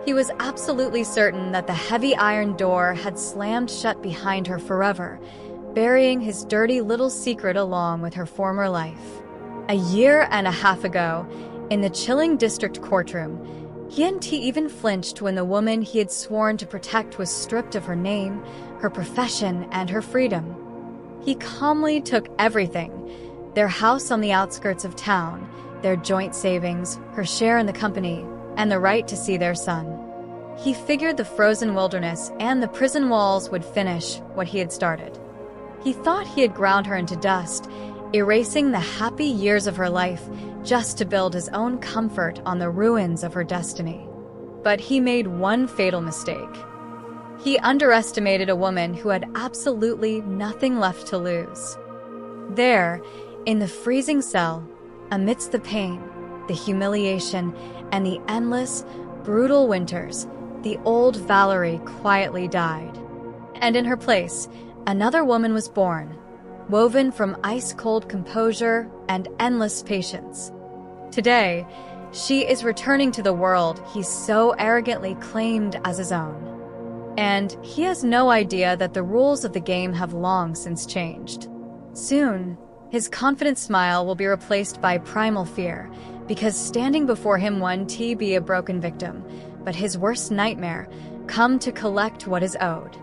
He was absolutely certain that the heavy iron door had slammed shut behind her forever, burying his dirty little secret along with her former life. A year and a half ago, in the chilling district courtroom, he hadn't even flinched when the woman he had sworn to protect was stripped of her name, her profession, and her freedom. He calmly took everything: their house on the outskirts of town, their joint savings, her share in the company, and the right to see their son. He figured the frozen wilderness and the prison walls would finish what he had started. He thought he had ground her into dust, erasing the happy years of her life just to build his own comfort on the ruins of her destiny. But he made one fatal mistake. He underestimated a woman who had absolutely nothing left to lose. There, in the freezing cell, amidst the pain, the humiliation, and the endless, brutal winters, the old Valerie quietly died. And in her place, another woman was born, woven from ice-cold composure and endless patience. Today, she is returning to the world he so arrogantly claimed as his own. And he has no idea that the rules of the game have long since changed. Soon, his confident smile will be replaced by primal fear, because standing before him won't be a broken victim, but his worst nightmare, come to collect what is owed.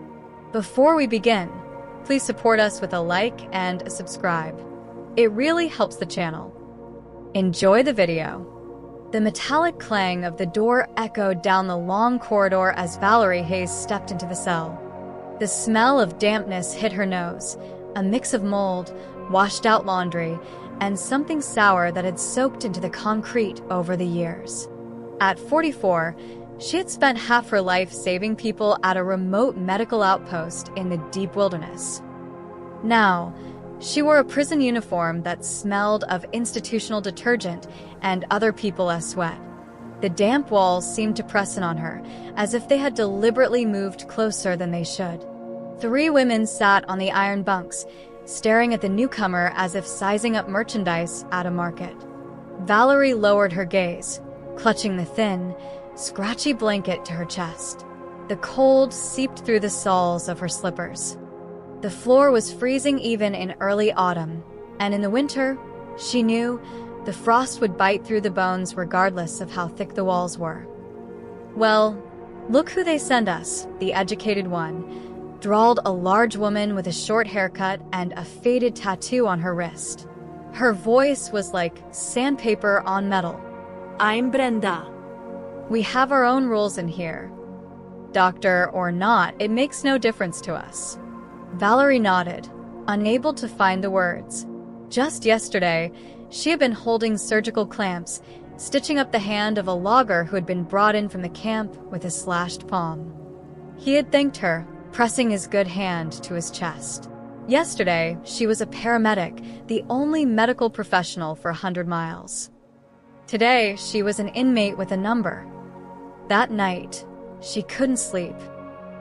Before we begin, please support us with a like and a subscribe. It really helps the channel. Enjoy the video. The metallic clang of the door echoed down the long corridor as Valerie Hayes stepped into the cell. The smell of dampness hit her nose, a mix of mold, washed-out laundry, and something sour that had soaked into the concrete over the years. At 44, she had spent half her life saving people at a remote medical outpost in the deep wilderness. Now, she wore a prison uniform that smelled of institutional detergent and other people's sweat. The damp walls seemed to press in on her, as if they had deliberately moved closer than they should. 3 women sat on the iron bunks, staring at the newcomer as if sizing up merchandise at a market. Valerie lowered her gaze, clutching the thin, scratchy blanket to her chest. The cold seeped through the soles of her slippers. The floor was freezing even in early autumn, and in the winter, she knew, the frost would bite through the bones regardless of how thick the walls were. "Well, look who they send us," the educated one, drawled a large woman with a short haircut and a faded tattoo on her wrist. Her voice was like sandpaper on metal. "I'm Brenda. "We have our own rules in here. Doctor or not, it makes no difference to us." Valerie nodded, unable to find the words. Just yesterday, she had been holding surgical clamps, stitching up the hand of a logger who had been brought in from the camp with a slashed palm. He had thanked her, pressing his good hand to his chest. Yesterday, she was a paramedic, the only medical professional for 100 miles. Today, she was an inmate with a number. That night, she couldn't sleep.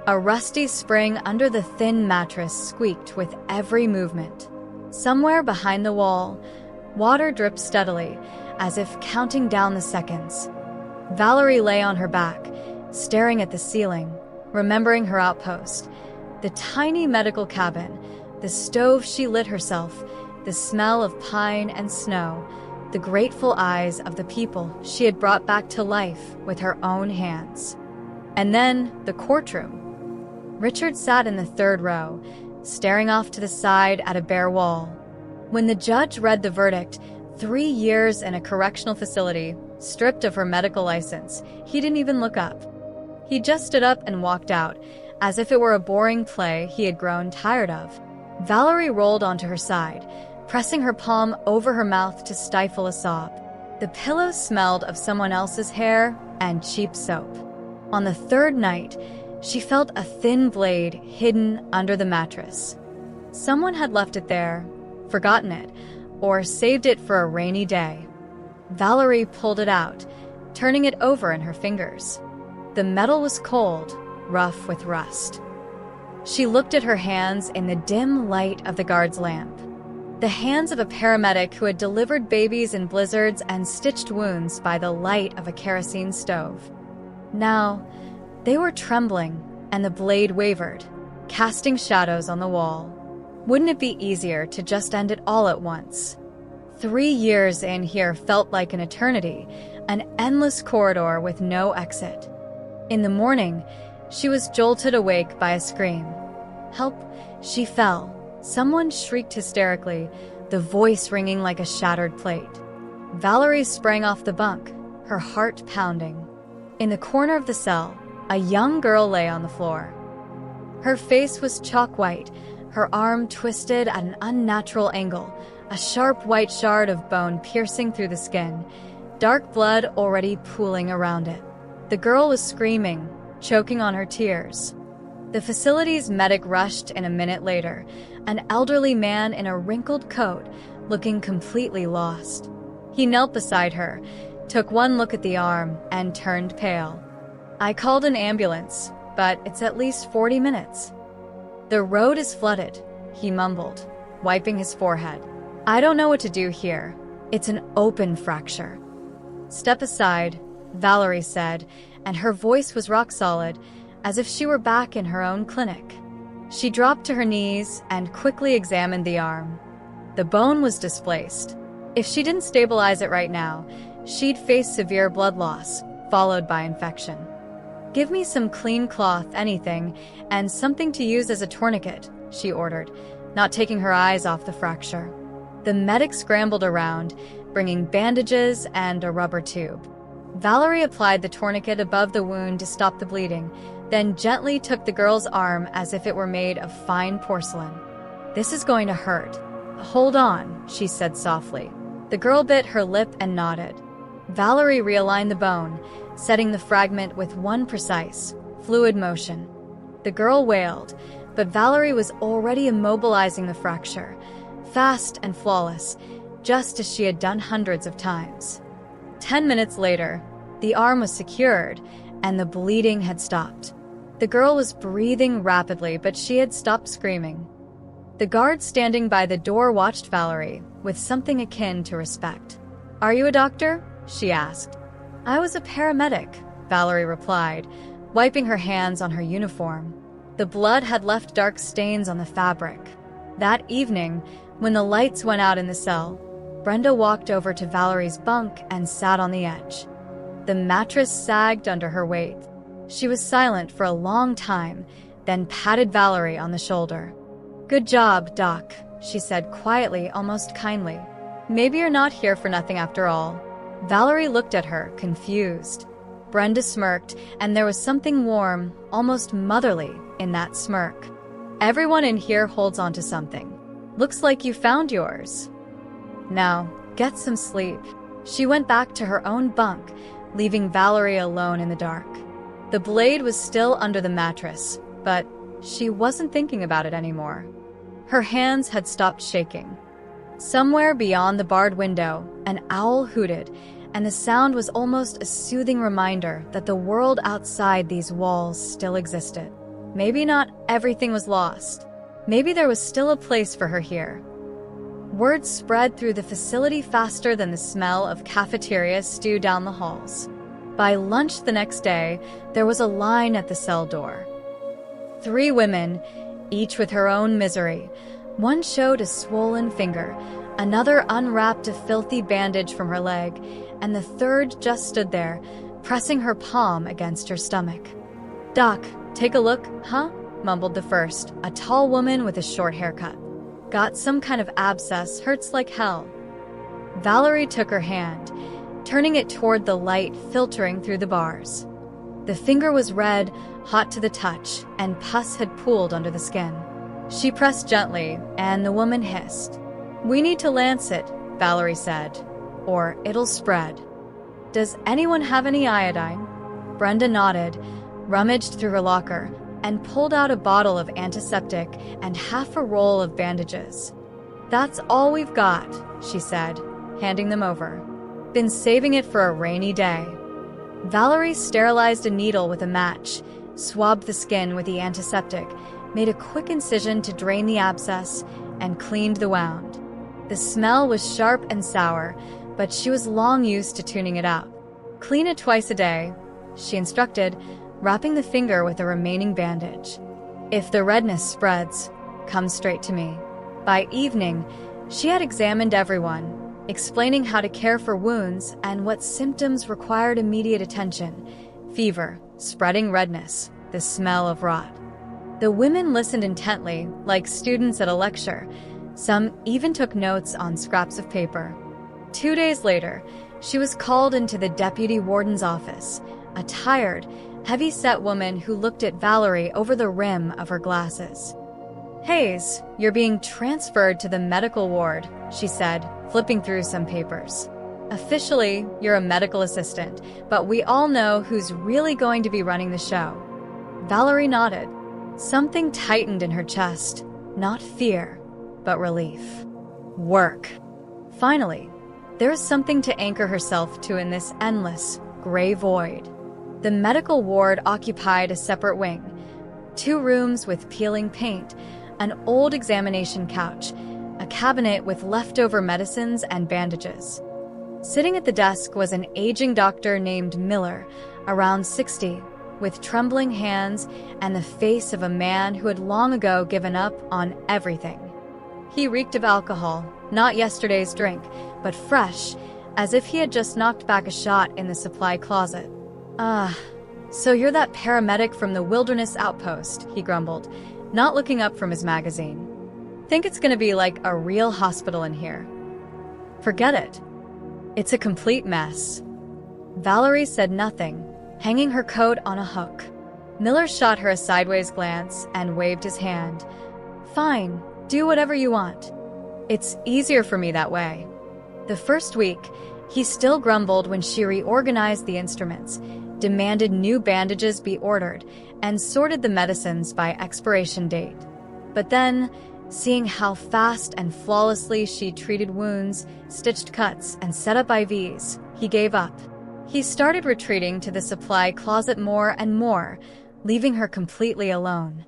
A rusty spring under the thin mattress squeaked with every movement. Somewhere behind the wall, water dripped steadily, as if counting down the seconds. Valerie lay on her back, staring at the ceiling, remembering her outpost, the tiny medical cabin, the stove she lit herself, the smell of pine and snow, the grateful eyes of the people she had brought back to life with her own hands. And then the courtroom. Richard sat in the 3rd row, staring off to the side at a bare wall. When the judge read the verdict, 3 years in a correctional facility, stripped of her medical license, he didn't even look up. He just stood up and walked out, as if it were a boring play he had grown tired of. Valerie rolled onto her side, pressing her palm over her mouth to stifle a sob. The pillow smelled of someone else's hair and cheap soap. On the 3rd night, she felt a thin blade hidden under the mattress. Someone had left it there, forgotten it, or saved it for a rainy day. Valerie pulled it out, turning it over in her fingers. The metal was cold, rough with rust. She looked at her hands in the dim light of the guard's lamp. The hands of a paramedic who had delivered babies in blizzards and stitched wounds by the light of a kerosene stove. Now, they were trembling, and the blade wavered, casting shadows on the wall. Wouldn't it be easier to just end it all at once? 3 years in here felt like an eternity, an endless corridor with no exit. In the morning, she was jolted awake by a scream. Help! She fell. Someone shrieked hysterically, the voice ringing like a shattered plate. Valerie sprang off the bunk, her heart pounding. In the corner of the cell, a young girl lay on the floor. Her face was chalk white, her arm twisted at an unnatural angle, a sharp white shard of bone piercing through the skin, dark blood already pooling around it. The girl was screaming, choking on her tears. The facility's medic rushed in a minute later, an elderly man in a wrinkled coat, looking completely lost. He knelt beside her, took one look at the arm, and turned pale. I called an ambulance, but it's at least 40 minutes. The road is flooded, he mumbled, wiping his forehead. I don't know what to do here. It's an open fracture. Step aside, Valerie said, and her voice was rock solid, as if she were back in her own clinic. She dropped to her knees and quickly examined the arm. The bone was displaced. If she didn't stabilize it right now, she'd face severe blood loss, followed by infection. Give me some clean cloth, anything, and something to use as a tourniquet, she ordered, not taking her eyes off the fracture. The medic scrambled around, bringing bandages and a rubber tube. Valerie applied the tourniquet above the wound to stop the bleeding, then gently took the girl's arm as if it were made of fine porcelain. This is going to hurt. Hold on, she said softly. The girl bit her lip and nodded. Valerie realigned the bone, setting the fragment with one precise, fluid motion. The girl wailed, but Valerie was already immobilizing the fracture, fast and flawless, just as she had done hundreds of times. 10 minutes later, the arm was secured, and the bleeding had stopped. The girl was breathing rapidly, but she had stopped screaming. The guard standing by the door watched Valerie with something akin to respect. "Are you a doctor?" she asked. "I was a paramedic," Valerie replied, wiping her hands on her uniform. The blood had left dark stains on the fabric. That evening, when the lights went out in the cell, Brenda walked over to Valerie's bunk and sat on the edge. The mattress sagged under her weight. She was silent for a long time, then patted Valerie on the shoulder. "Good job, Doc," she said quietly, almost kindly. "Maybe you're not here for nothing after all." Valerie looked at her, confused. Brenda smirked, and there was something warm, almost motherly, in that smirk. "Everyone in here holds on to something. Looks like you found yours. Now, get some sleep." She went back to her own bunk, leaving Valerie alone in the dark. The blade was still under the mattress, but she wasn't thinking about it anymore. Her hands had stopped shaking. Somewhere beyond the barred window, an owl hooted, and the sound was almost a soothing reminder that the world outside these walls still existed. Maybe not everything was lost. Maybe there was still a place for her here. Word spread through the facility faster than the smell of cafeteria stew down the halls. By lunch the next day, there was a line at the cell door. 3 women, each with her own misery. One showed a swollen finger, another unwrapped a filthy bandage from her leg, and the third just stood there, pressing her palm against her stomach. "Doc, take a look, huh?" mumbled the first, a tall woman with a short haircut. "Got some kind of abscess, hurts like hell." Valerie took her hand, turning it toward the light filtering through the bars. The finger was red, hot to the touch, and pus had pooled under the skin. She pressed gently, and the woman hissed. "We need to lance it," Valerie said, "or it'll spread." "Does anyone have any iodine?" Brenda nodded, rummaged through her locker, and pulled out a bottle of antiseptic and half a roll of bandages. "That's all we've got," she said, handing them over. "Been saving it for a rainy day." Valerie sterilized a needle with a match, swabbed the skin with the antiseptic, made a quick incision to drain the abscess, and cleaned the wound. The smell was sharp and sour, but she was long used to tuning it out. "Clean it twice a day," she instructed, wrapping the finger with the remaining bandage. "If the redness spreads, come straight to me." By evening, she had examined everyone, explaining how to care for wounds and what symptoms required immediate attention: fever, spreading redness, the smell of rot. The women listened intently, like students at a lecture. Some even took notes on scraps of paper. 2 days later, she was called into the deputy warden's office, a tired, heavy-set woman who looked at Valerie over the rim of her glasses. "Hayes, you're being transferred to the medical ward," she said, flipping through some papers. "Officially, you're a medical assistant, but we all know who's really going to be running the show." Valerie nodded. Something tightened in her chest, not fear, but relief. Work. Finally, there was something to anchor herself to in this endless, gray void. The medical ward occupied a separate wing, 2 rooms with peeling paint, an old examination couch, a cabinet with leftover medicines and bandages. Sitting at the desk was an aging doctor named Miller, around 60, with trembling hands and the face of a man who had long ago given up on everything. He reeked of alcohol, not yesterday's drink, but fresh, as if he had just knocked back a shot in the supply closet. So you're that paramedic from the wilderness outpost," he grumbled, not looking up from his magazine. "Think it's gonna be like a real hospital in here?" "Forget it. It's a complete mess." Valerie said nothing, hanging her coat on a hook. Miller shot her a sideways glance and waved his hand. "Fine, do whatever you want. It's easier for me that way." The first week, he still grumbled when she reorganized the instruments, demanded new bandages be ordered, and sorted the medicines by expiration date. But then, seeing how fast and flawlessly she treated wounds, stitched cuts, and set up IVs, he gave up. He started retreating to the supply closet more and more, leaving her completely alone.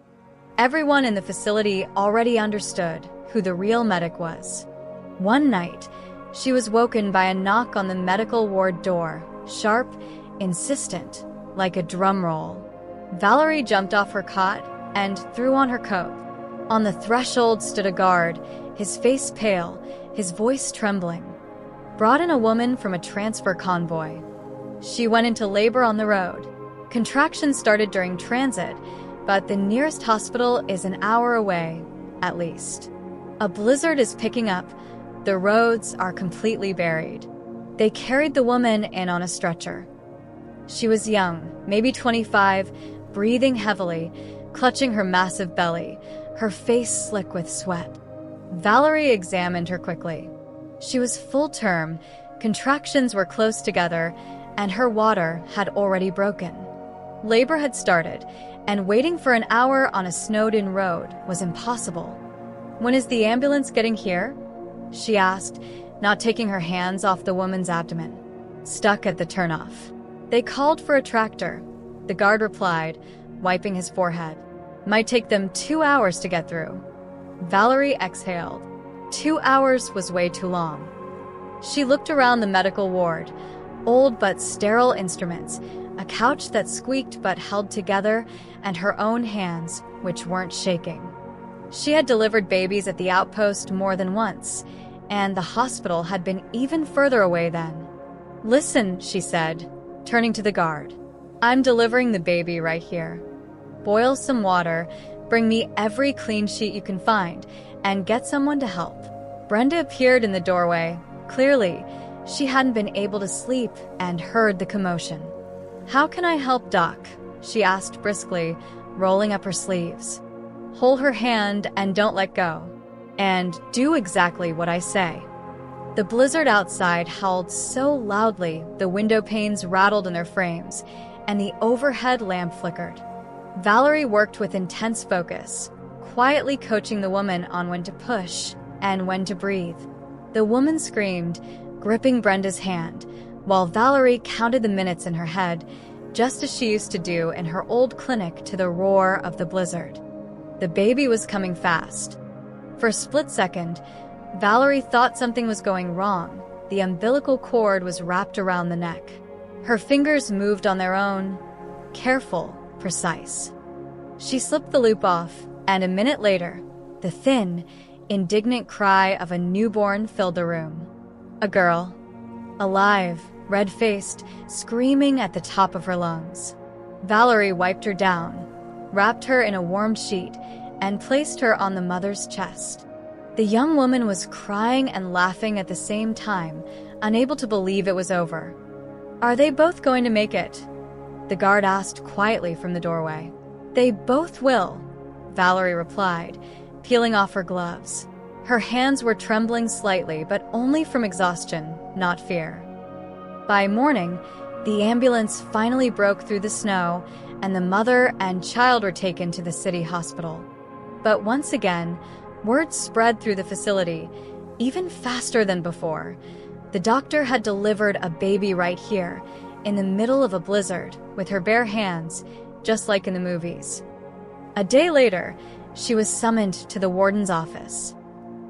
Everyone in the facility already understood who the real medic was. One night, she was woken by a knock on the medical ward door, sharp, insistent, like a drum roll. Valerie jumped off her cot and threw on her coat. On the threshold stood a guard, his face pale, his voice trembling. "Brought in a woman from a transfer convoy. She went into labor on the road. Contractions started during transit, but the nearest hospital is an hour away, at least. A blizzard is picking up. The roads are completely buried." They carried the woman in on a stretcher. She was young, maybe 25, breathing heavily, clutching her massive belly, her face slick with sweat. Valerie examined her quickly. She was full term, contractions were close together, and her water had already broken. Labor had started, and waiting for an hour on a snowed-in road was impossible. "When is the ambulance getting here?" she asked, not taking her hands off the woman's abdomen. "Stuck at the turnoff." "They called for a tractor," the guard replied, wiping his forehead. "Might take them 2 hours to get through." Valerie exhaled. 2 hours was way too long. She looked around the medical ward, old but sterile instruments, a couch that squeaked but held together, and her own hands, which weren't shaking. She had delivered babies at the outpost more than once, and the hospital had been even further away then. "Listen," she said, turning to the guard. "I'm delivering the baby right here. Boil some water, bring me every clean sheet you can find, and get someone to help." Brenda appeared in the doorway. Clearly, she hadn't been able to sleep and heard the commotion. "How can I help, Doc?" she asked briskly, rolling up her sleeves. "Hold her hand and don't let go. And do exactly what I say." The blizzard outside howled so loudly the window panes rattled in their frames, and the overhead lamp flickered. Valerie worked with intense focus, quietly coaching the woman on when to push and when to breathe. The woman screamed, gripping Brenda's hand, while Valerie counted the minutes in her head, just as she used to do in her old clinic to the roar of the blizzard. The baby was coming fast. For a split second, Valerie thought something was going wrong. The umbilical cord was wrapped around the neck. Her fingers moved on their own, careful, precise. She slipped the loop off, and a minute later, the thin, indignant cry of a newborn filled the room. A girl, alive, red-faced, screaming at the top of her lungs. Valerie wiped her down, wrapped her in a warm sheet, and placed her on the mother's chest. The young woman was crying and laughing at the same time, unable to believe it was over. "Are they both going to make it?" the guard asked quietly from the doorway. "They both will," Valerie replied, peeling off her gloves. Her hands were trembling slightly, but only from exhaustion, not fear. By morning, the ambulance finally broke through the snow, and the mother and child were taken to the city hospital. But once again, word spread through the facility, even faster than before. The doctor had delivered a baby right here, in the middle of a blizzard, with her bare hands, just like in the movies. A day later, she was summoned to the warden's office.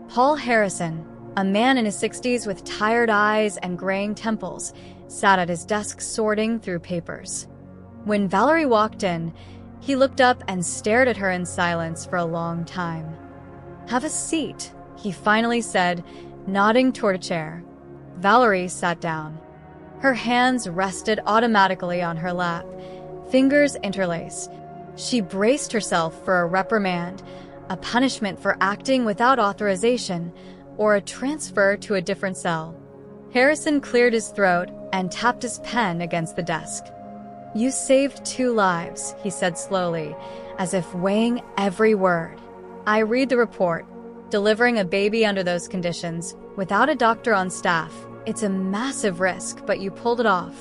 Paul Harrison, a man in his 60s with tired eyes and graying temples, sat at his desk sorting through papers. When Valerie walked in, he looked up and stared at her in silence for a long time. "Have a seat," he finally said, nodding toward a chair. Valerie sat down. Her hands rested automatically on her lap, fingers interlaced. She braced herself for a reprimand, a punishment for acting without authorization, or a transfer to a different cell. Harrison cleared his throat and tapped his pen against the desk. "You saved 2 lives, he said slowly, as if weighing every word. "I read the report. Delivering a baby under those conditions, without a doctor on staff, it's a massive risk, but you pulled it off."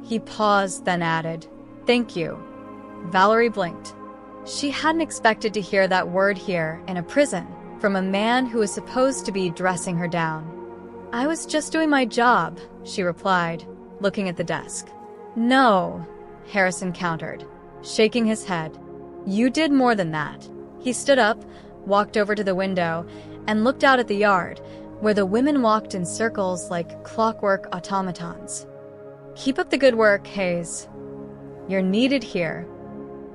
He paused, then added, "Thank you." Valerie blinked. She hadn't expected to hear that word here, in a prison, from a man who was supposed to be dressing her down. "I was just doing my job," she replied, looking at the desk. "No," Harrison countered, shaking his head. "You did more than that." He stood up, walked over to the window, and looked out at the yard, where the women walked in circles like clockwork automatons. "Keep up the good work, Hayes. You're needed here."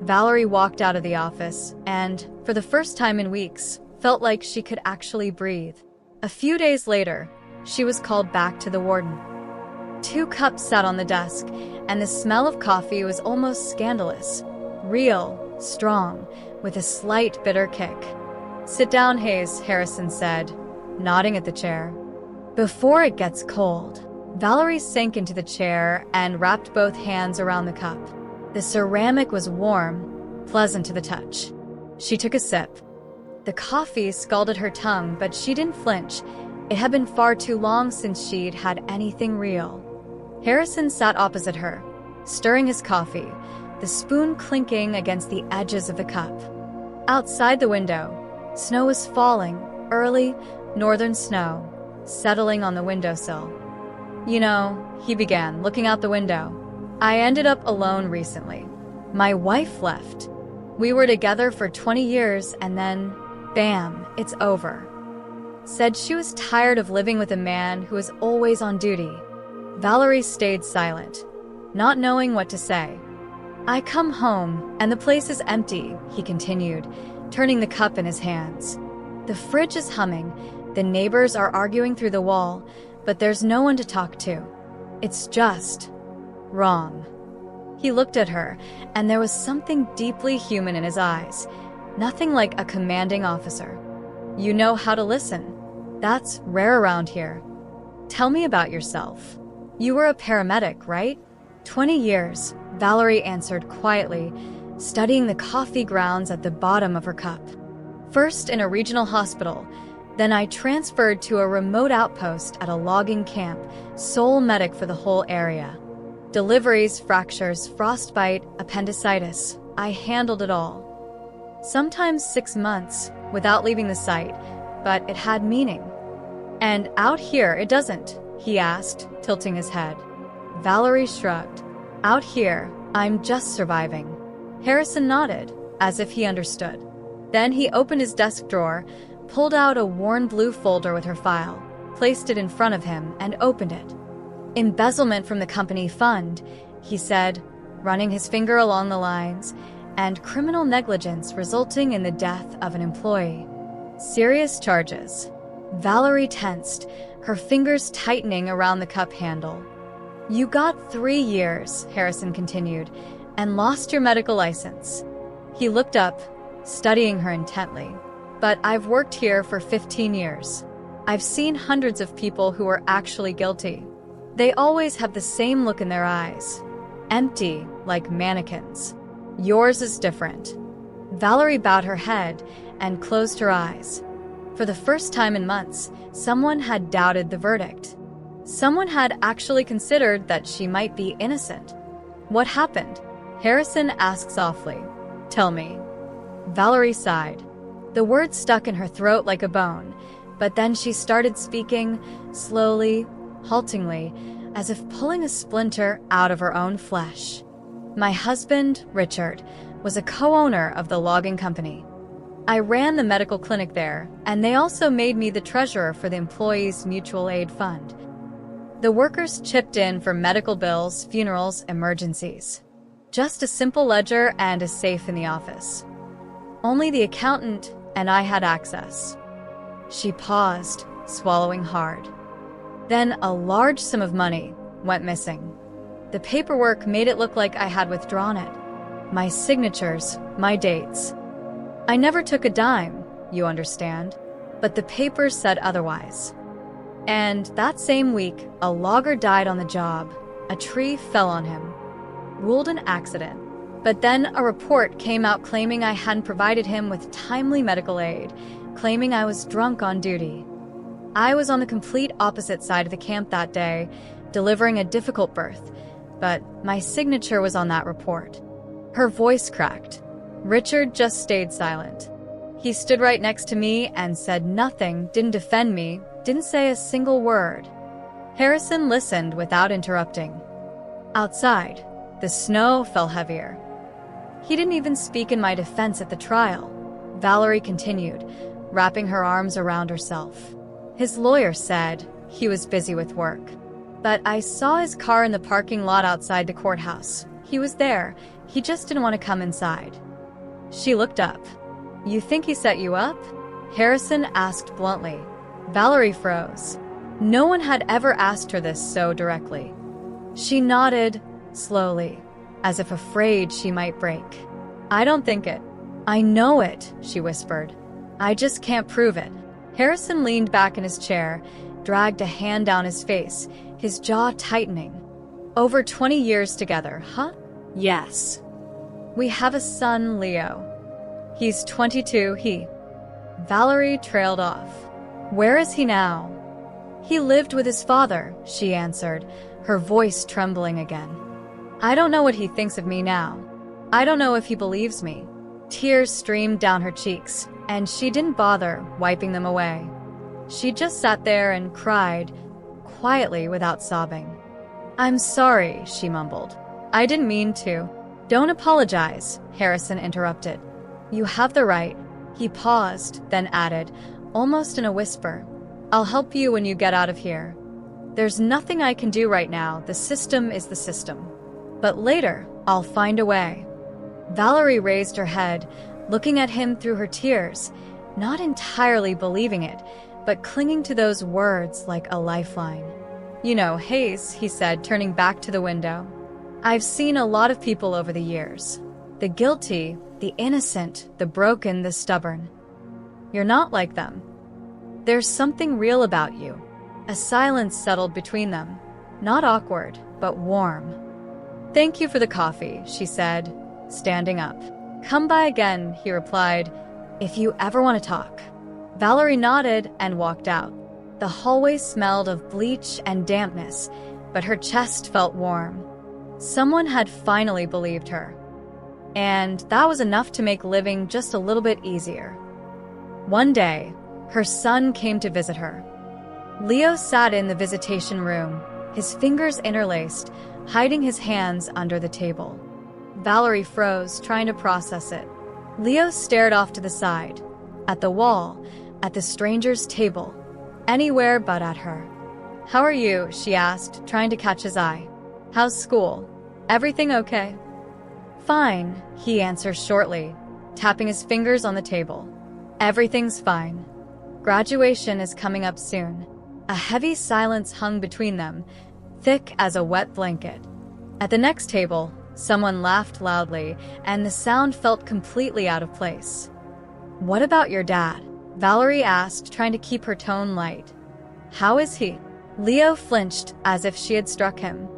Valerie walked out of the office and, for the first time in weeks, felt like she could actually breathe. A few days later, she was called back to the warden. 2 cups sat on the desk, and the smell of coffee was almost scandalous. Real, strong, with a slight bitter kick. "Sit down, Hayes," Harrison said, nodding at the chair. "Before it gets cold." Valerie sank into the chair and wrapped both hands around the cup. The ceramic was warm, pleasant to the touch. She took a sip. The coffee scalded her tongue, but she didn't flinch. It had been far too long since she'd had anything real. Harrison sat opposite her, stirring his coffee, the spoon clinking against the edges of the cup. Outside the window, snow was falling, early, northern snow, settling on the windowsill. "You know," he began, looking out the window, "I ended up alone recently. My wife left. We were together for 20 years and then, bam, it's over." Said she was tired of living with a man who was always on duty. Valerie stayed silent, not knowing what to say. "I come home, and the place is empty," he continued, turning the cup in his hands. "The fridge is humming, the neighbors are arguing through the wall, but there's no one to talk to. It's just wrong." He looked at her, and there was something deeply human in his eyes, nothing like a commanding officer. "You know how to listen. That's rare around here. Tell me about yourself. You were a paramedic, right?" 20 years, Valerie answered quietly, studying the coffee grounds at the bottom of her cup. "First in a regional hospital, then I transferred to a remote outpost at a logging camp, sole medic for the whole area. Deliveries, fractures, frostbite, appendicitis, I handled it all. Sometimes 6 months, without leaving the site, but it had meaning." "And out here it doesn't?" he asked, tilting his head. Valerie shrugged. "Out here, I'm just surviving." Harrison nodded, as if he understood. Then he opened his desk drawer, pulled out a worn blue folder with her file, placed it in front of him, and opened it. Embezzlement from the company fund, he said, running his finger along the lines, and criminal negligence resulting in the death of an employee. Serious charges. Valerie tensed, her fingers tightening around the cup handle. You got 3 years, Harrison continued, and lost your medical license. He looked up, studying her intently. But I've worked here for 15 years. I've seen hundreds of people who are actually guilty. They always have the same look in their eyes. Empty, like mannequins. Yours is different. Valerie bowed her head and closed her eyes. For the first time in months, someone had doubted the verdict. Someone had actually considered that she might be innocent. What happened? Harrison asked softly. Tell me. Valerie sighed. The words stuck in her throat like a bone, but then she started speaking, slowly, haltingly, as if pulling a splinter out of her own flesh. My husband, Richard, was a co-owner of the logging company. I ran the medical clinic there, and they also made me the treasurer for the Employees' Mutual Aid Fund. The workers chipped in for medical bills, funerals, emergencies. Just a simple ledger and a safe in the office. Only the accountant and I had access. She paused, swallowing hard. Then a large sum of money went missing. The paperwork made it look like I had withdrawn it. My signatures, my dates. I never took a dime, you understand, but the papers said otherwise. And that same week, a logger died on the job. A tree fell on him. Ruled an accident. But then a report came out claiming I hadn't provided him with timely medical aid, claiming I was drunk on duty. I was on the complete opposite side of the camp that day, delivering a difficult birth, but my signature was on that report. Her voice cracked. Richard just stayed silent. He stood right next to me and said nothing, didn't defend me, didn't say a single word. Harrison listened without interrupting. Outside, the snow fell heavier. He didn't even speak in my defense at the trial. Valerie continued, wrapping her arms around herself. His lawyer said he was busy with work. But I saw his car in the parking lot outside the courthouse. He was there. He just didn't want to come inside. She looked up. You think he set you up? Harrison asked bluntly. Valerie froze. No one had ever asked her this so directly. She nodded, slowly, as if afraid she might break. I don't think it. I know it, she whispered. I just can't prove it. Harrison leaned back in his chair, dragged a hand down his face, his jaw tightening. Over 20 years together, huh? Yes. We have a son, Leo. He's 22, Valerie trailed off. Where is he now? He lived with his father, she answered, her voice trembling again. I don't know what he thinks of me now. I don't know if he believes me. Tears streamed down her cheeks, and she didn't bother wiping them away. She just sat there and cried, quietly without sobbing. I'm sorry, she mumbled. I didn't mean to. Don't apologize, Harrison interrupted. You have the right. He paused, then added, almost in a whisper. I'll help you when you get out of here. There's nothing I can do right now. The system is the system. But later, I'll find a way. Valerie raised her head, looking at him through her tears, not entirely believing it, but clinging to those words like a lifeline. You know, Hayes, he said, turning back to the window. I've seen a lot of people over the years. The guilty, the innocent, the broken, the stubborn. You're not like them. There's something real about you. A silence settled between them. Not awkward, but warm. Thank you for the coffee, she said, standing up. Come by again, he replied, if you ever want to talk. Valerie nodded and walked out. The hallway smelled of bleach and dampness, but her chest felt warm. Someone had finally believed her. And that was enough to make living just a little bit easier. One day, her son came to visit her. Leo sat in the visitation room, his fingers interlaced, hiding his hands under the table. Valerie froze, trying to process it. Leo stared off to the side, at the wall, at the stranger's table, anywhere but at her. "How are you?" she asked, trying to catch his eye. "How's school? Everything okay?" "Fine," he answers shortly, tapping his fingers on the table. "Everything's fine. Graduation is coming up soon." A heavy silence hung between them, thick as a wet blanket. At the next table, someone laughed loudly, and the sound felt completely out of place. "What about your dad?" Valerie asked, trying to keep her tone light. "How is he?" Leo flinched as if she had struck him.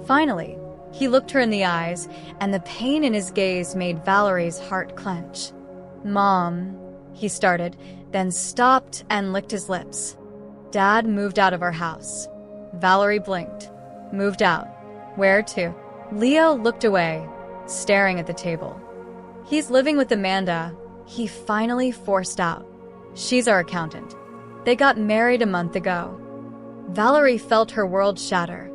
Finally, he looked her in the eyes, and the pain in his gaze made Valerie's heart clench. "Mom," he started, then stopped and licked his lips. "Dad moved out of our house." Valerie blinked. "Moved out? Where to?" Leo looked away, staring at the table. "He's living with Amanda," he finally forced out. "She's our accountant. They got married a month ago." Valerie felt her world shatter.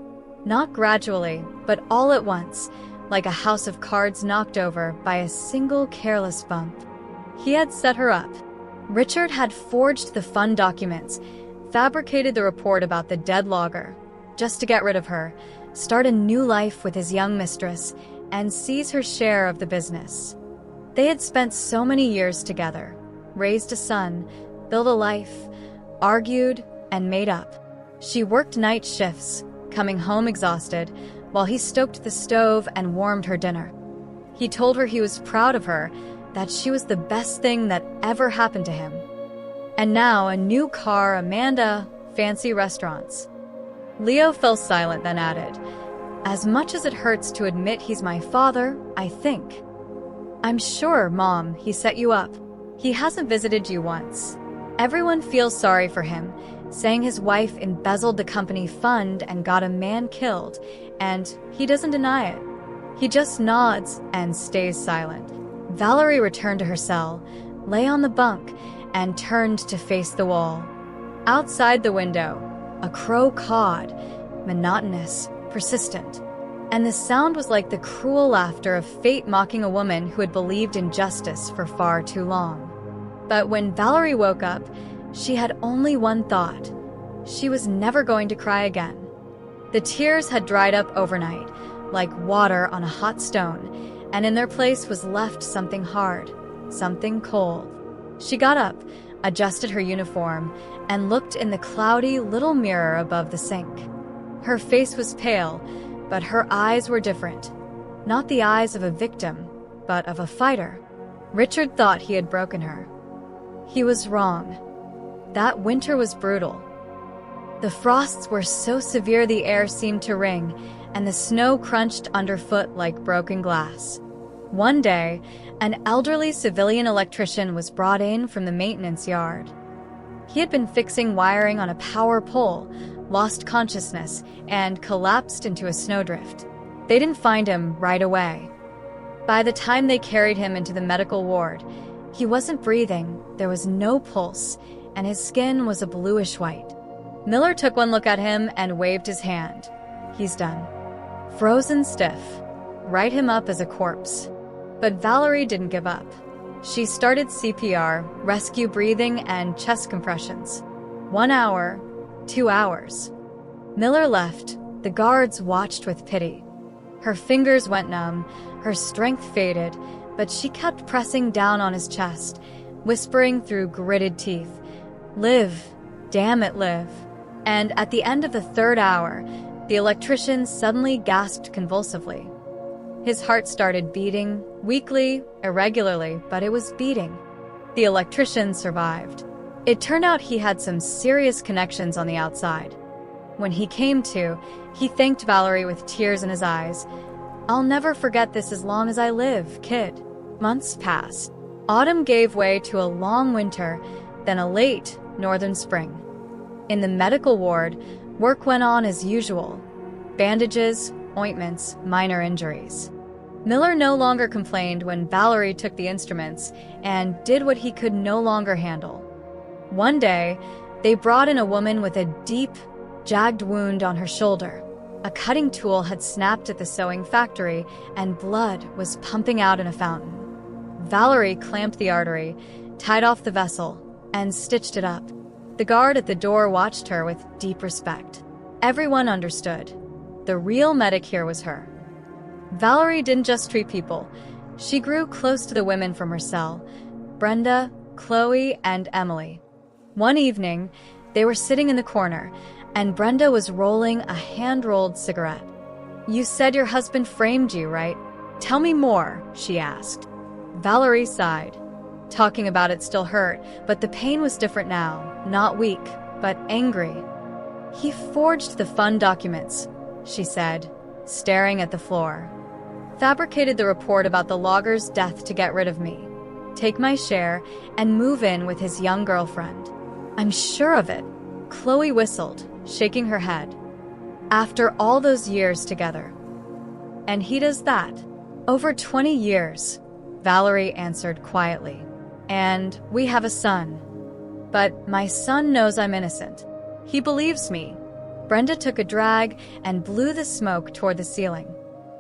Not gradually, but all at once, like a house of cards knocked over by a single careless bump. He had set her up. Richard had forged the fund documents, fabricated the report about the dead logger, just to get rid of her, start a new life with his young mistress, and seize her share of the business. They had spent so many years together, raised a son, built a life, argued, and made up. She worked night shifts, coming home exhausted, while he stoked the stove and warmed her dinner. He told her he was proud of her, that she was the best thing that ever happened to him. And now a new car, Amanda, fancy restaurants. Leo fell silent, then added, "As much as it hurts to admit he's my father, I think." "I'm sure, Mom, he set you up. He hasn't visited you once." Everyone feels sorry for him, saying his wife embezzled the company fund and got a man killed, and he doesn't deny it. He just nods and stays silent. Valerie returned to her cell, lay on the bunk, and turned to face the wall. Outside the window, a crow cawed, monotonous, persistent, and the sound was like the cruel laughter of fate mocking a woman who had believed in justice for far too long. But when Valerie woke up, she had only one thought. She was never going to cry again. The tears had dried up overnight, like water on a hot stone, and in their place was left something hard, something cold. She got up, adjusted her uniform, and looked in the cloudy little mirror above the sink. Her face was pale, but her eyes were different. Not the eyes of a victim, but of a fighter. Richard thought he had broken her. He was wrong. That winter was brutal. The frosts were so severe the air seemed to ring, and the snow crunched underfoot like broken glass. One day, an elderly civilian electrician was brought in from the maintenance yard. He had been fixing wiring on a power pole, lost consciousness, and collapsed into a snowdrift. They didn't find him right away. By the time they carried him into the medical ward, he wasn't breathing, there was no pulse, and his skin was a bluish white. Miller took one look at him and waved his hand. "He's done." Frozen stiff. Write him up as a corpse. But Valerie didn't give up. She started CPR, rescue breathing, and chest compressions. 1 hour, 2 hours. Miller left. The guards watched with pity. Her fingers went numb, her strength faded, but she kept pressing down on his chest, whispering through gritted teeth, "Live, damn it, live." And at the end of the 3rd hour, the electrician suddenly gasped convulsively. His heart started beating, weakly, irregularly, but it was beating. The electrician survived. It turned out he had some serious connections on the outside. When he came to, he thanked Valerie with tears in his eyes. "I'll never forget this as long as I live, kid." Months passed. Autumn gave way to a long winter, then a late northern spring. In the medical ward, work went on as usual. Bandages, ointments, minor injuries. Miller no longer complained when Valerie took the instruments and did what he could no longer handle. One day, they brought in a woman with a deep, jagged wound on her shoulder. A cutting tool had snapped at the sewing factory, and blood was pumping out in a fountain. Valerie clamped the artery, tied off the vessel, and stitched it up. The guard at the door watched her with deep respect. Everyone understood. The real medic here was her. Valerie didn't just treat people. She grew close to the women from her cell, Brenda, Chloe, and Emily. One evening, they were sitting in the corner, and Brenda was rolling a hand-rolled cigarette. "You said your husband framed you, right? Tell me more," she asked. Valerie sighed. Talking about it still hurt, but the pain was different now, not weak, but angry. "He forged the fund documents," she said, staring at the floor. "Fabricated the report about the logger's death to get rid of me, take my share, and move in with his young girlfriend." "I'm sure of it," Chloe whistled, shaking her head. "After all those years together." "And he does that?" "Over 20 years," Valerie answered quietly. "And we have a son. But my son knows I'm innocent. He believes me." Brenda took a drag and blew the smoke toward the ceiling.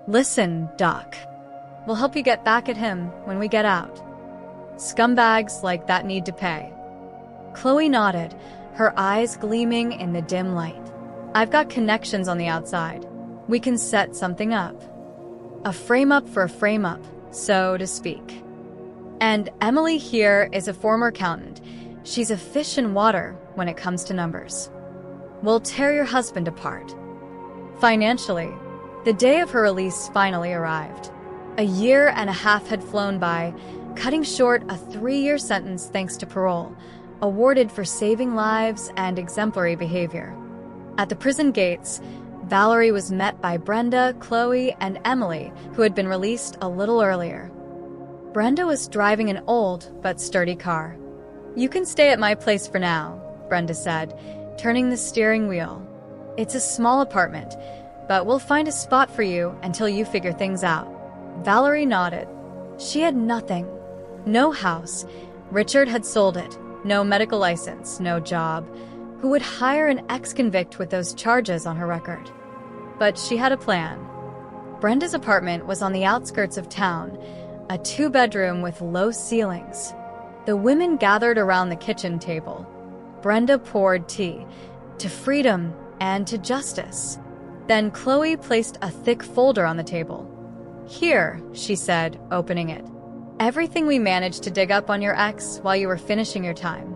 "Listen, Doc. We'll help you get back at him when we get out. Scumbags like that need to pay." Chloe nodded, her eyes gleaming in the dim light. "I've got connections on the outside. We can set something up. A frame-up for a frame-up, so to speak. And Emily here is a former accountant. She's a fish in water when it comes to numbers. We'll tear your husband apart." Financially, the day of her release finally arrived. A year and a half had flown by, cutting short a 3-year sentence thanks to parole, awarded for saving lives and exemplary behavior. At the prison gates, Valerie was met by Brenda, Chloe, and Emily, who had been released a little earlier. Brenda was driving an old but sturdy car. "You can stay at my place for now," Brenda said, turning the steering wheel. "It's a small apartment, but we'll find a spot for you until you figure things out." Valerie nodded. She had nothing. No house. Richard had sold it. No medical license, no job. Who would hire an ex-convict with those charges on her record? But she had a plan. Brenda's apartment was on the outskirts of town, a 2-bedroom with low ceilings. The women gathered around the kitchen table. Brenda poured tea, to freedom and to justice. Then Chloe placed a thick folder on the table. "Here," she said, opening it. "Everything we managed to dig up on your ex while you were finishing your time.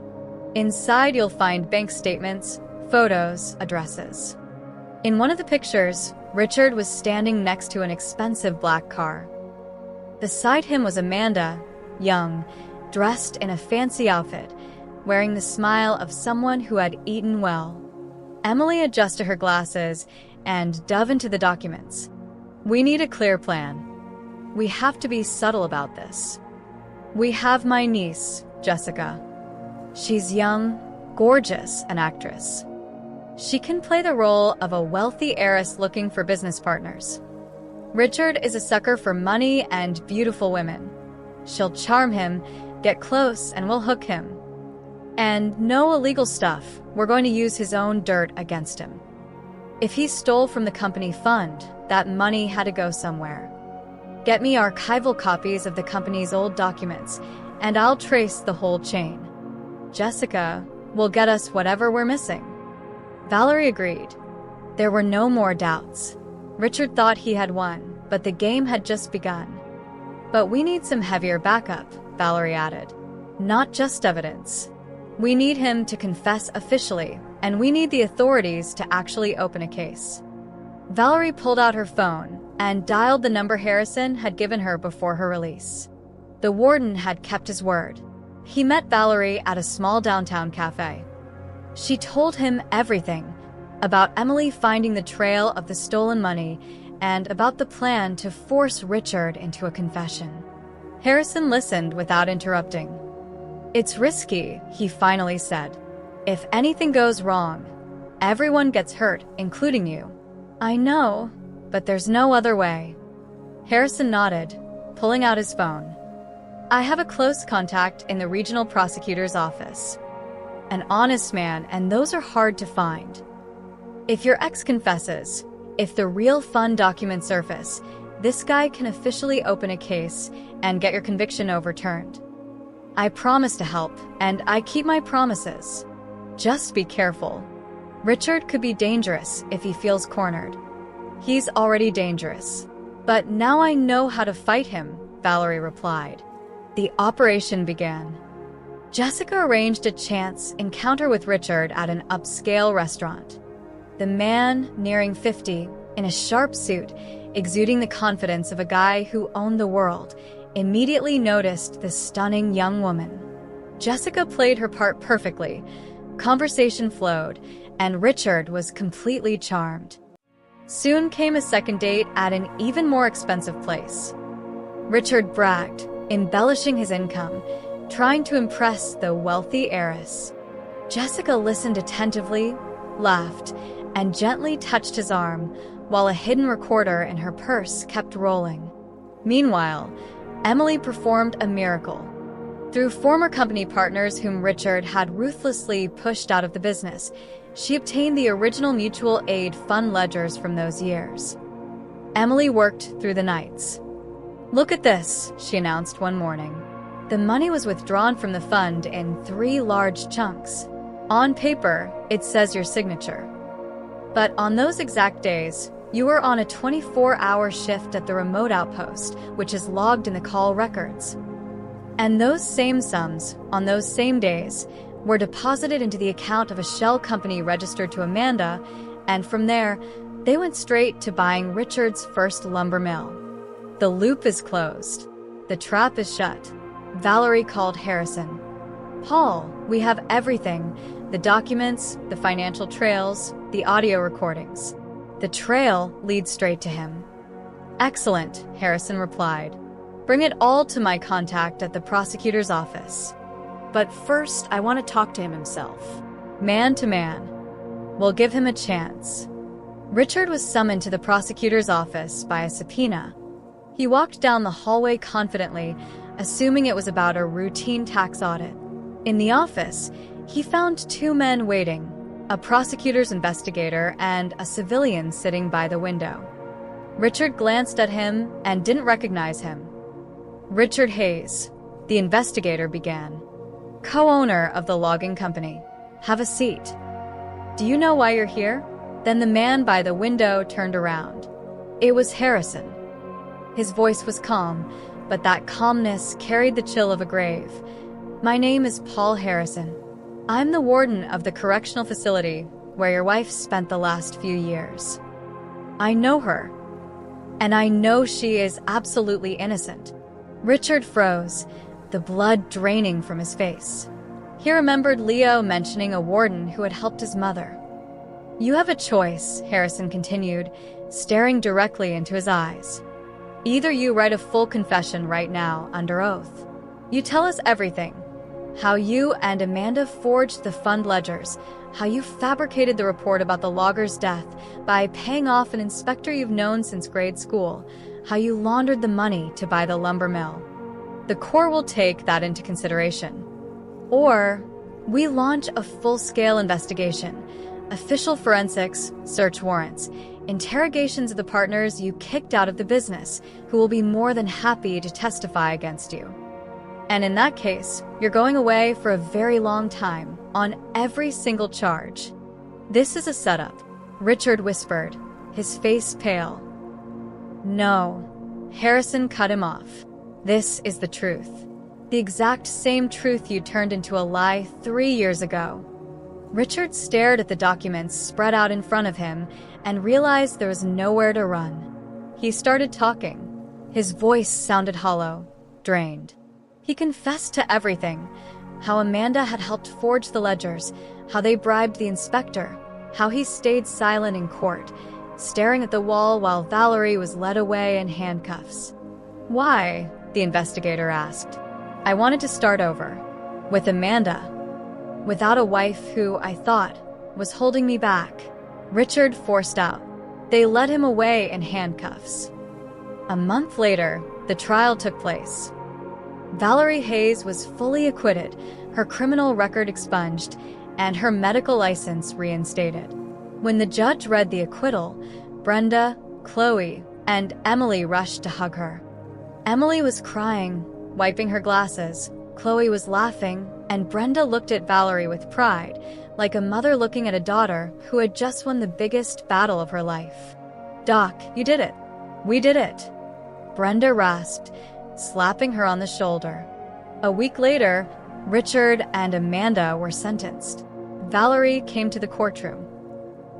Inside you'll find bank statements, photos, addresses." In one of the pictures, Richard was standing next to an expensive black car. Beside him was Amanda, young, dressed in a fancy outfit, wearing the smile of someone who had eaten well. Emily adjusted her glasses and dove into the documents. "We need a clear plan. We have to be subtle about this. We have my niece, Jessica. She's young, gorgeous, an actress. She can play the role of a wealthy heiress looking for business partners. Richard is a sucker for money and beautiful women. She'll charm him, get close, and we'll hook him. And no illegal stuff. We're going to use his own dirt against him. If he stole from the company fund, that money had to go somewhere. Get me archival copies of the company's old documents, and I'll trace the whole chain. Jessica will get us whatever we're missing." Valerie agreed. There were no more doubts. Richard thought he had won, but the game had just begun. "But we need some heavier backup," Valerie added. "Not just evidence. We need him to confess officially, and we need the authorities to actually open a case." Valerie pulled out her phone and dialed the number Harrison had given her before her release. The warden had kept his word. He met Valerie at a small downtown cafe. She told him everything about Emily finding the trail of the stolen money and about the plan to force Richard into a confession. Harrison listened without interrupting. "It's risky," he finally said. "If anything goes wrong, everyone gets hurt, including you." "I know, but there's no other way." Harrison nodded, pulling out his phone. "I have a close contact in the regional prosecutor's office. An honest man, and those are hard to find. If your ex confesses, if the real fund documents surface, this guy can officially open a case and get your conviction overturned. I promise to help, and I keep my promises. Just be careful." Richard could be dangerous if he feels cornered. He's already dangerous. But now I know how to fight him, Valerie replied. The operation began. Jessica arranged a chance encounter with Richard at an upscale restaurant. The man, nearing 50, in a sharp suit, exuding the confidence of a guy who owned the world, immediately noticed the stunning young woman. Jessica played her part perfectly. Conversation flowed, and Richard was completely charmed. Soon came a second date at an even more expensive place. Richard bragged, embellishing his income, trying to impress the wealthy heiress. Jessica listened attentively, laughed, and gently touched his arm, while a hidden recorder in her purse kept rolling. Meanwhile, Emily performed a miracle. Through former company partners whom Richard had ruthlessly pushed out of the business, she obtained the original mutual aid fund ledgers from those years. Emily worked through the nights. "Look at this," she announced one morning. The money was withdrawn from the fund in 3 large chunks. On paper, it says your signature. But on those exact days, you were on a 24-hour shift at the remote outpost, which is logged in the call records. And those same sums, on those same days, were deposited into the account of a shell company registered to Amanda, and from there, they went straight to buying Richard's first lumber mill. The loop is closed. The trap is shut. Valerie called Harrison. "Paul, we have everything. The documents, the financial trails, the audio recordings. The trail leads straight to him." "Excellent," Harrison replied. "Bring it all to my contact at the prosecutor's office. But first, I want to talk to him himself. Man to man. We'll give him a chance." Richard was summoned to the prosecutor's office by a subpoena. He walked down the hallway confidently, assuming it was about a routine tax audit. In the office, he found 2 men waiting, a prosecutor's investigator and a civilian sitting by the window. Richard glanced at him and didn't recognize him. "Richard Hayes," the investigator began, "co-owner of the logging company. Have a seat. Do you know why you're here?" Then the man by the window turned around. It was Harrison. His voice was calm, but that calmness carried the chill of a grave. "My name is Paul Harrison. I'm the warden of the correctional facility where your wife spent the last few years. I know her, and I know she is absolutely innocent." Richard froze, the blood draining from his face. He remembered Leo mentioning a warden who had helped his mother. "You have a choice," Harrison continued, staring directly into his eyes. "Either you write a full confession right now under oath. You tell us everything. How you and Amanda forged the fund ledgers, how you fabricated the report about the logger's death by paying off an inspector you've known since grade school, how you laundered the money to buy the lumber mill. The Corps will take that into consideration. Or we launch a full-scale investigation, official forensics, search warrants, interrogations of the partners you kicked out of the business, who will be more than happy to testify against you. And in that case, you're going away for a very long time, on every single charge." "This is a setup," Richard whispered, his face pale. "No," Harrison cut him off. "This is the truth. The exact same truth you turned into a lie 3 years ago." Richard stared at the documents spread out in front of him and realized there was nowhere to run. He started talking. His voice sounded hollow, drained. He confessed to everything: how Amanda had helped forge the ledgers, how they bribed the inspector, how he stayed silent in court, staring at the wall while Valerie was led away in handcuffs. "Why?" the investigator asked. "I wanted to start over. With Amanda. Without a wife who, I thought, was holding me back." Richard forced out. They led him away in handcuffs. A month later, the trial took place. Valerie Hayes was fully acquitted, her criminal record expunged, and her medical license reinstated. When the judge read the acquittal, Brenda, Chloe, and Emily rushed to hug her. Emily was crying, wiping her glasses. Chloe was laughing, and Brenda looked at Valerie with pride, like a mother looking at a daughter who had just won the biggest battle of her life. "Doc, you did it. We did it," Brenda rasped, slapping her on the shoulder. A week later, Richard and Amanda were sentenced. Valerie came to the courtroom.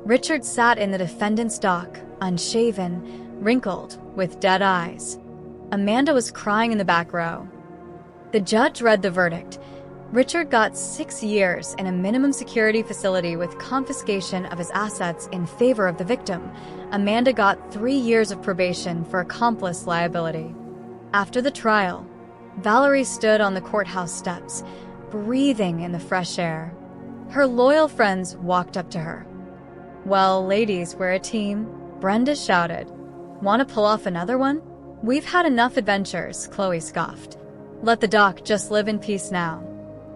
Richard sat in the defendant's dock, unshaven, wrinkled, with dead eyes. Amanda was crying in the back row. The judge read the verdict. Richard got 6 years in a minimum security facility with confiscation of his assets in favor of the victim. Amanda got 3 years of probation for accomplice liability. After the trial, Valerie stood on the courthouse steps, breathing in the fresh air. Her loyal friends walked up to her. "Well, ladies, we're a team," Brenda shouted. "Want to pull off another one? We've had enough adventures," Chloe scoffed. "Let the doc just live in peace now."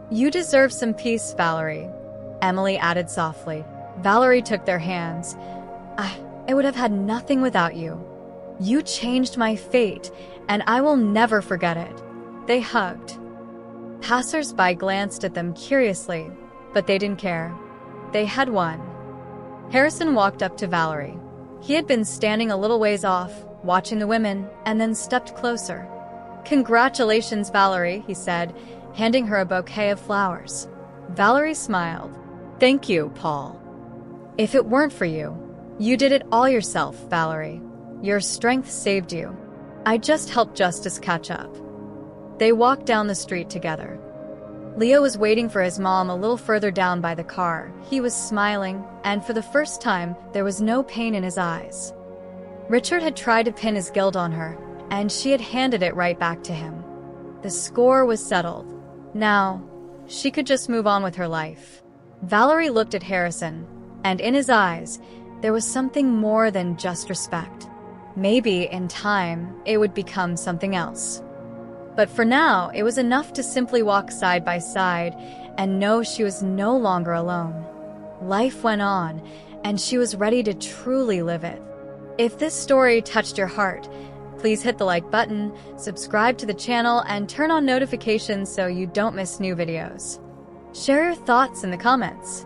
"You deserve some peace, Valerie," Emily added softly. Valerie took their hands. I would have had nothing without you. You changed my fate, and I will never forget it." They hugged. Passers-by glanced at them curiously, but they didn't care. They had won. Harrison walked up to Valerie. He had been standing a little ways off, watching the women, and then stepped closer. "Congratulations, Valerie," he said, handing her a bouquet of flowers. Valerie smiled. "Thank you, Paul. If it weren't for you, you did it all yourself, Valerie. Your strength saved you. I just helped justice catch up." They walked down the street together. Leo was waiting for his mom a little further down by the car. He was smiling, and for the first time, there was no pain in his eyes. Richard had tried to pin his guilt on her, and she had handed it right back to him. The score was settled. Now, she could just move on with her life. Valerie looked at Harrison, and in his eyes, there was something more than just respect. Maybe, in time, it would become something else. But for now, it was enough to simply walk side by side and know she was no longer alone. Life went on, and she was ready to truly live it. If this story touched your heart, please hit the like button, subscribe to the channel, and turn on notifications so you don't miss new videos. Share your thoughts in the comments.